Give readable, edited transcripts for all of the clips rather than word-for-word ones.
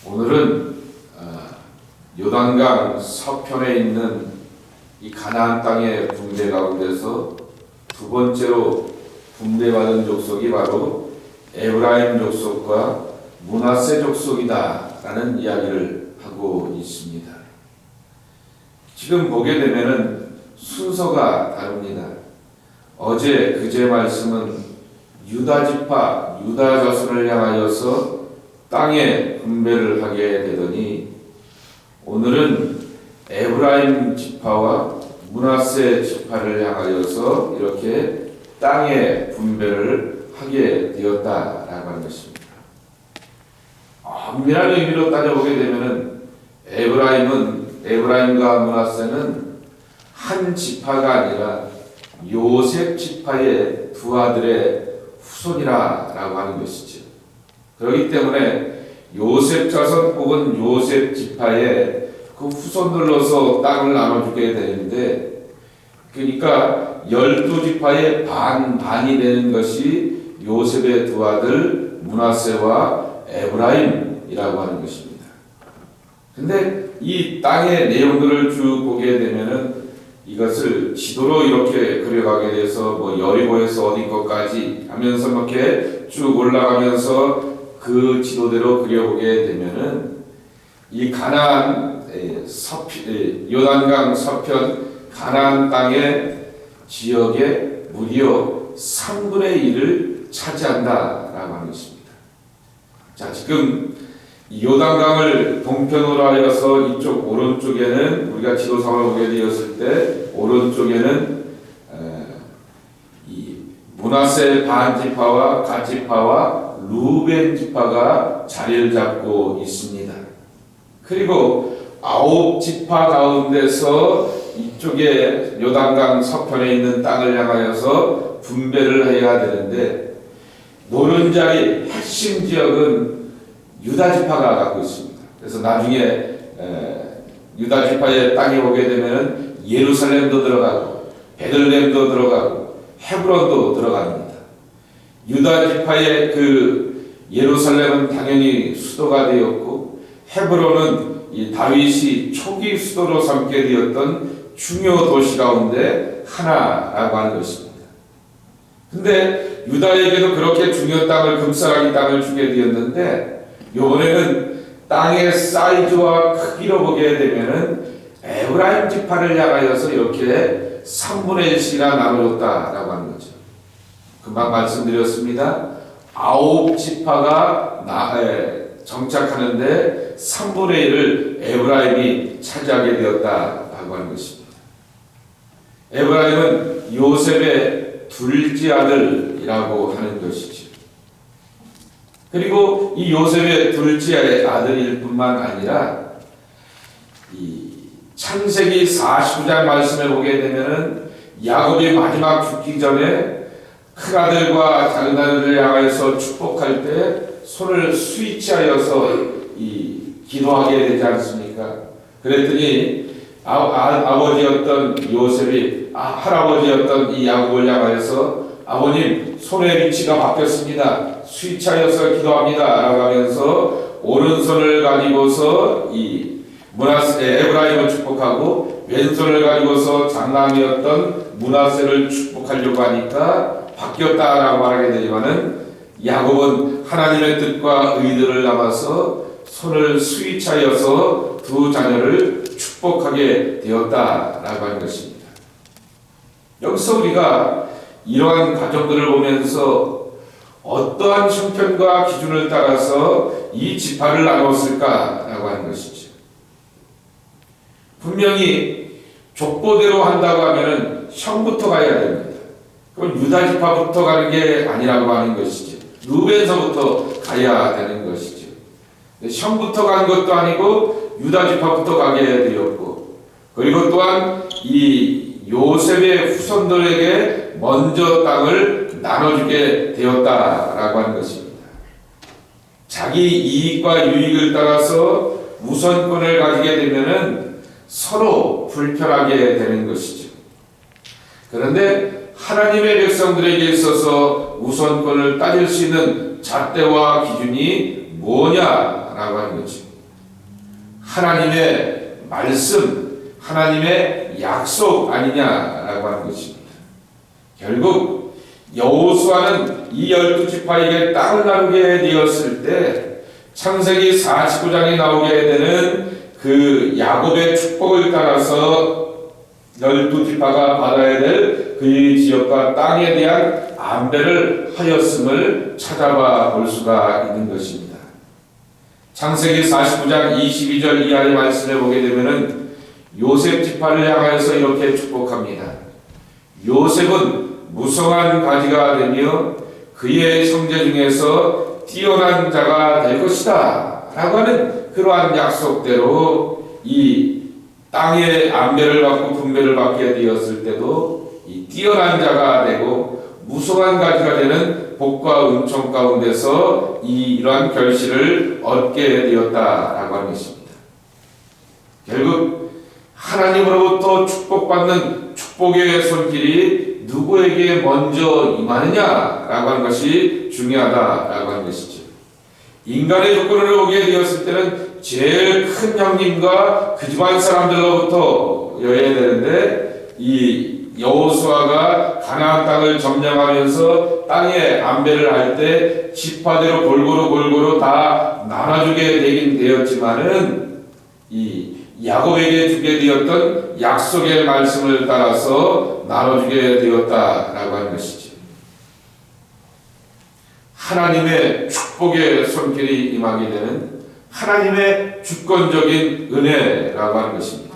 오늘은 요단강 서편에 있는 이 가나안 땅의 분배 가운데서 두 번째로 분배받은 족속이 바로 에브라임 족속과 므낫세 족속이다라는 이야기를 하고 있습니다. 지금 보게 되면은 순서가 다릅니다. 어제 그제 말씀은 유다 지파, 유다 자손을 향하여서 땅에 분배를 하게 되더니 오늘은 에브라임 지파와 므낫세 지파를 향하여서 이렇게 땅에 분배를 하게 되었다라고 하는 것입니다. 엄밀한 의미로 따져보게 되면은 에브라임과 므낫세는 한 지파가 아니라 요셉 지파의 두 아들의 후손이라고 하는 것이죠. 그렇기 때문에 요셉 자손 혹은 요셉 지파의 그 후손들로서 땅을 나눠주게 되는데, 그러니까 12지파의 반이 되는 것이 요셉의 두 아들 므낫세와 에브라임이라고 하는 것입니다. 근데 이 땅의 내용들을 쭉 보게 되면은 이것을 지도로 이렇게 그려가게 돼서 여리고에서 어디 것까지 하면서 이렇게 쭉 올라가면서 그 지도대로 그려보게 되면은 이 가나안 요단강 서편 가나안 땅의 지역의 무려 3분의 1을 차지한다라고 하는 것입니다. 자, 지금 요단강을 동편으로 하여서 이쪽 오른쪽에는 우리가 지도상을 보게 되었을 때 오른쪽에는 이 므낫세 반지파와 갓지파와 루벤 지파가 자리를 잡고 있습니다. 그리고 9지파 가운데서 이쪽에 요단강 서편에 있는 땅을 향하여서 분배를 해야 되는데 노른자리 핵심 지역은 유다지파가 갖고 있습니다. 그래서 나중에 유다지파의 땅에 오게 되면 예루살렘도 들어가고 베들레헴도 들어가고 헤브론도 들어갑니다. 유다지파의 그 예루살렘은 당연히 수도가 되었고 헤브론은 이 다윗이 초기 수도로 삼게 되었던 중요 도시 가운데 하나라고 하는 것입니다. 근데 유다에게도 그렇게 중요 땅을 금싸라기 땅을 주게 되었는데 이번에는 땅의 사이즈와 크기로 보게 되면은 에브라임 지파를 향하여서 이렇게 3분의 1씩이나 나눠줬다라고 하는 거죠. 금방 말씀드렸습니다. 9지파가 정착하는데 3분의 1을 에브라임이 차지하게 되었다라고 하는 것입니다. 에브라임은 요셉의 둘째 아들이라고 하는 것이죠. 그리고 이 요셉의 둘째 아들일 뿐만 아니라 이 창세기 49장 말씀에 보게 되면은 야곱이 마지막 죽기 전에 큰아들과 작은아들을 향해서 축복할 때 손을 스위치하여서 기도하게 되지 않습니까? 그랬더니 아버지였던 요셉이 할아버지였던 이 야곱을 향하여서 아버님 손의 위치가 바뀌었습니다. 스위치하여서 기도합니다. 라고 하면서 오른손을 가지고서 이 에브라임을 축복하고 왼손을 가지고서 장남이었던 므낫세를 축복하려고 하니까 바뀌었다라고 말하게 되지만은 야곱은 하나님의 뜻과 의도를 담아서 손을 스위치하여서 두 자녀를 축복하게 되었다라고 하는 것입니다. 여기서 우리가 이러한 가정들을 보면서 어떠한 형편과 기준을 따라서 이 지파를 나눴을까라고 하는 것이죠. 분명히 족보대로 한다고 하면은 형부터 가야 됩니다. 그럼 유다 지파부터 가는 게 아니라고 하는 것이죠. 루벤서부터 가야 되는 것이죠. 형부터 가는 것도 아니고 유다 지파부터 가게 되었고, 그리고 또한 이 요셉의 후손들에게 먼저 땅을 나눠주게 되었다라고 하는 것입니다. 자기 이익과 유익을 따라서 우선권을 가지게 되면은 서로 불편하게 되는 것이죠. 그런데 하나님의 백성들에게 있어서 우선권을 따질 수 있는 잣대와 기준이 뭐냐라고 하는 거죠. 하나님의 말씀, 하나님의 약속 아니냐라고 하는 것입니다. 결국 여호수아는 이 12지파에게 땅을 나누게 되었을 때 창세기 49장에 나오게 되는 그 야곱의 축복을 따라서 12지파가 받아야 될 그의 지역과 땅에 대한 안배를 하였음을 찾아봐 볼 수가 있는 것입니다. 창세기 49장 22절 이하의 말씀을 보게 되면은 요셉 지파를 향하여서 이렇게 축복합니다. 요셉은 무성한 가지가 되며 그의 형제 중에서 뛰어난 자가 될 것이다 라고 하는 그러한 약속대로 이 땅의 안배를 받고 분배를 받게 되었을 때도 이 뛰어난 자가 되고 무성한 가지가 되는 복과 은총 가운데서 이러한 결실을 얻게 되었다라고 하는 것입니다. 결국 하나님으로부터 축복받는 축복의 손길이 누구에게 먼저 임하느냐라고 하는 것이 중요하다라고 하는 것이죠. 인간의 조건으로 오게 되었을 때는 제일 큰 형님과 그 집안 사람들로부터여야 되는데 이 여호수아가 가나안 땅을 점령하면서 땅의 안배를 할 때 지파대로 골고루 다 나눠주게 되긴 되었지만은 이 야곱에게 주게 되었던 약속의 말씀을 따라서 나눠주게 되었다라고 하는 것이죠. 하나님의 축복의 손길이 임하게 되는 하나님의 주권적인 은혜라고 하는 것입니다.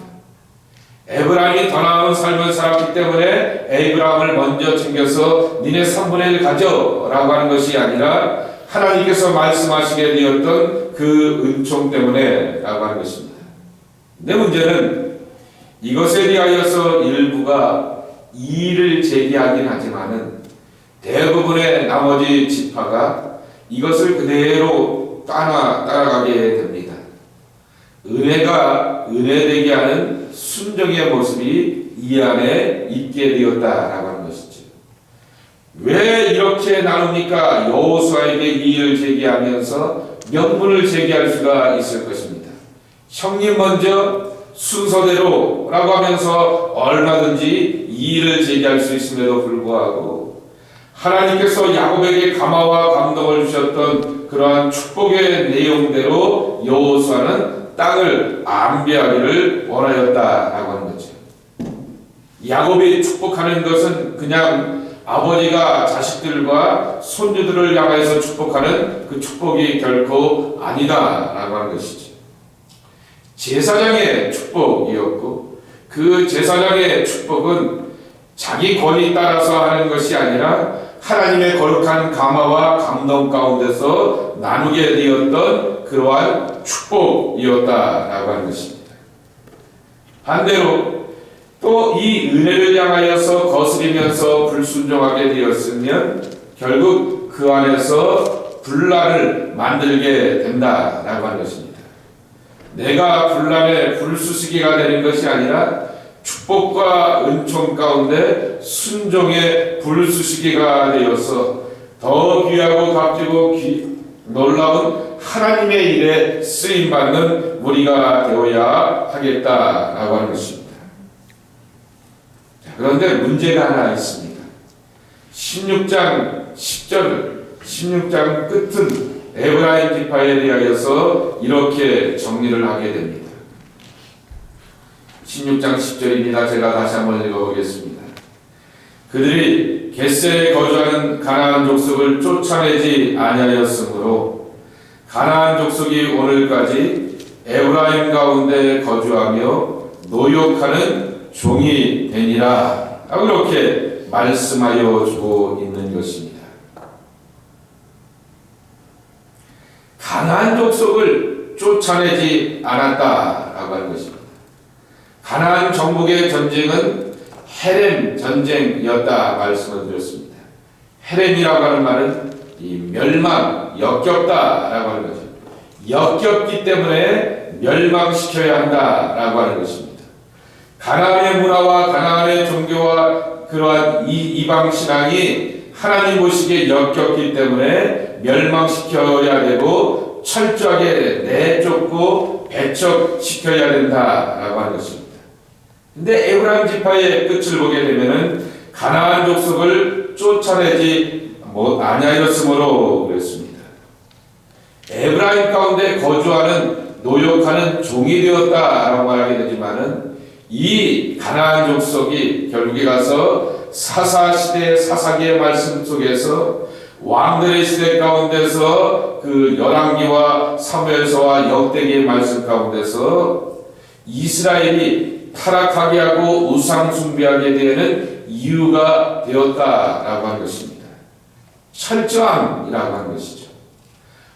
에브라임이 더 나은 삶을 살았기 때문에 에브라임을 먼저 챙겨서 니네 3분의 1 가져라고 하는 것이 아니라 하나님께서 말씀하시게 되었던 그 은총 때문에 라고 하는 것입니다. 근데 문제는 이것에 대하여서 일부가 이의를 제기하긴 하지만은 대부분의 나머지 지파가 이것을 그대로 따라가게 됩니다. 은혜가 은혜되게 하는 순종의 모습이 이 안에 있게 되었다라고 하는 것이죠. 왜 이렇게 나눕니까? 여호수아에게 이의를 제기하면서 명분을 제기할 수가 있을 것입니다. 형님 먼저 순서대로 라고 하면서 얼마든지 이의를 제기할 수 있음에도 불구하고 하나님께서 야곱에게 감화와 감동을 주셨던 그러한 축복의 내용대로 여호수아는 땅을 안배하기를 원하였다라고 하는 거죠. 야곱이 축복하는 것은 그냥 아버지가 자식들과 손주들을 향해서 축복하는 그 축복이 결코 아니다라고 하는 것이죠. 제사장의 축복이었고 그 제사장의 축복은 자기 권위 따라서 하는 것이 아니라 하나님의 거룩한 감화와 감동 가운데서 나누게 되었던 그러한 축복이었다라고 하는 것입니다. 반대로 또 이 은혜를 향하여서 거스리면서 불순종하게 되었으면 결국 그 안에서 분란을 만들게 된다라고 하는 것입니다. 내가 분란의 불수시기가 되는 것이 아니라 축복과 은총 가운데 순종의 불수시기가 되어서 더 귀하고 값지고 놀라운 하나님의 일에 쓰임받는 우리가 되어야 하겠다라고 하는 것입니다. 그런데 문제가 하나 있습니다. 16장 10절, 16장 끝은 에브라임 지파에 대하여서 이렇게 정리를 하게 됩니다. 16장 10절입니다. 제가 다시 한번 읽어보겠습니다. 그들이 겟셀에 거주하는 가나안 족속을 쫓아내지 아니하였으므로 가나안 족속이 오늘까지 에브라임 가운데 거주하며 노역하는 종이 되니라 라고 이렇게 말씀하여 주고 있는 것입니다. 가나안 족속을 쫓아내지 않았다라고 하는 것입니다. 가나안 정복의 전쟁은 헤렘 전쟁이었다 말씀을 드렸습니다. 헤렘이라고 하는 말은 이 멸망, 역겹다라고 하는 거죠. 역겹기 때문에 멸망시켜야 한다라고 하는 것입니다. 가나안의 문화와 가나안의 종교와 그러한 이방 신앙이 하나님 보시기에 역겹기 때문에 멸망시켜야 되고 철저하게 내쫓고 지파로 배척시켜야 된다라고 하는 것입니다. 근데 에브라임 지파의 끝을 보게 되면은 가나안 족속을 쫓아내지 아니하였으므로 그랬습니다. 에브라임 가운데 거주하는 노역하는 종이 되었다라고 말하게 되지만은 이 가나안 족속이 결국에 가서 사사시대 사사기의 말씀 속에서 왕들의 시대 가운데서 그 열왕기와 사무엘서와 역대기의 말씀 가운데서 이스라엘이 타락하게 하고 우상 숭배하게 되는 이유가 되었다라고 하는 것입니다. 철저함이라고 하는 것이죠.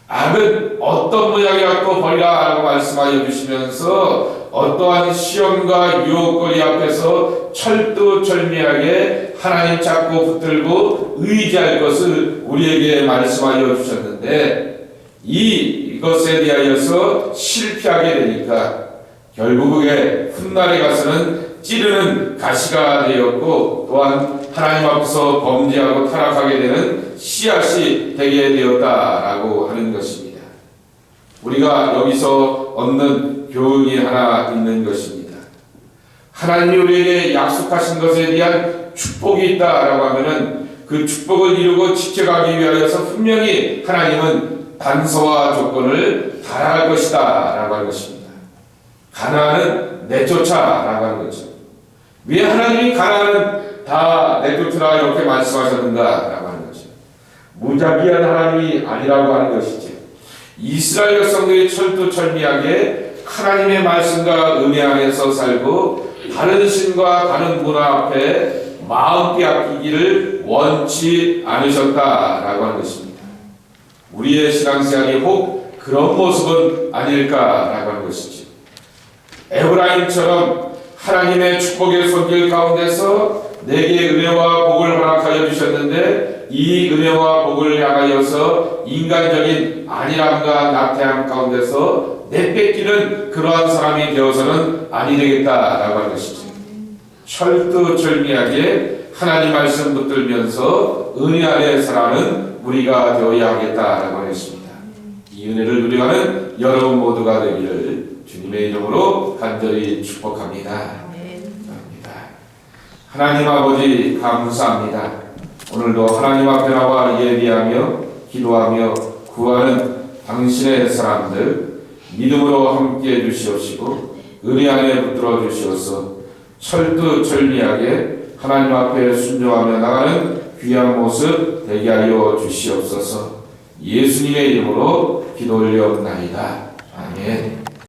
악은 어떤 모양이 갖고 버리라라고 말씀하여 주시면서 어떠한 시험과 유혹거리 앞에서 철두철미하게 하나님 잡고 붙들고 의지할 것을 우리에게 말씀하여 주셨는데 이것에 대하여서 실패하게 되니까 결국에 훗날에 가서는 찌르는 가시가 되었고 또한 하나님 앞에서 범죄하고 타락하게 되는 씨앗이 되게 되었다라고 하는 것입니다. 우리가 여기서 얻는 교훈이 하나 있는 것입니다. 하나님이 우리에게 약속하신 것에 대한 축복이 있다라고 하면은 그 축복을 이루고 지켜가기 위하여서 분명히 하나님은 단서와 조건을 달아갈 것이다 라고 하는 것입니다. 가나안은 내쫓아라고 하는 거죠. 왜 하나님이 가나안은 다 내쫓으라 이렇게 말씀하셨는가 라고 하는 거죠. 무자비한 하나님이 아니라고 하는 것이지. 이스라엘 백성들이 철두철미하게 하나님의 말씀과 은혜 안에서 살고 다른 신과 다른 문화 앞에 마음 빼앗기기를 원치 않으셨다라고 하는 것입니다. 우리의 신앙생활이 혹 그런 모습은 아닐까라고 하는 것이지. 에브라임처럼 하나님의 축복의 손길 가운데서 내게 은혜와 복을 허락하여 주셨는데 이 은혜와 복을 향하여서 인간적인 안일함과 나태함 가운데서 내뺏기는 그러한 사람이 되어서는 아니 되겠다라고 하는 것이지. 철두철미하게 하나님 말씀 붙들면서 은혜 아래 살아가는 우리가 되어야 하겠다라고 하겠습니다. 이 은혜를 누려가는 여러분 모두가 되기를 주님의 이름으로 간절히 축복합니다. 하나님 아버지 감사합니다. 오늘도 하나님 앞에 나와 예비하며 기도하며 구하는 당신의 사람들 믿음으로 함께해 주시옵시고 은혜 안에 붙들어 주시옵소서. 철두철미하게 하나님 앞에 순종하며 나가는 귀한 모습 되게 하여 주시옵소서. 예수님의 이름으로 기도 올려옵나이다. 아멘.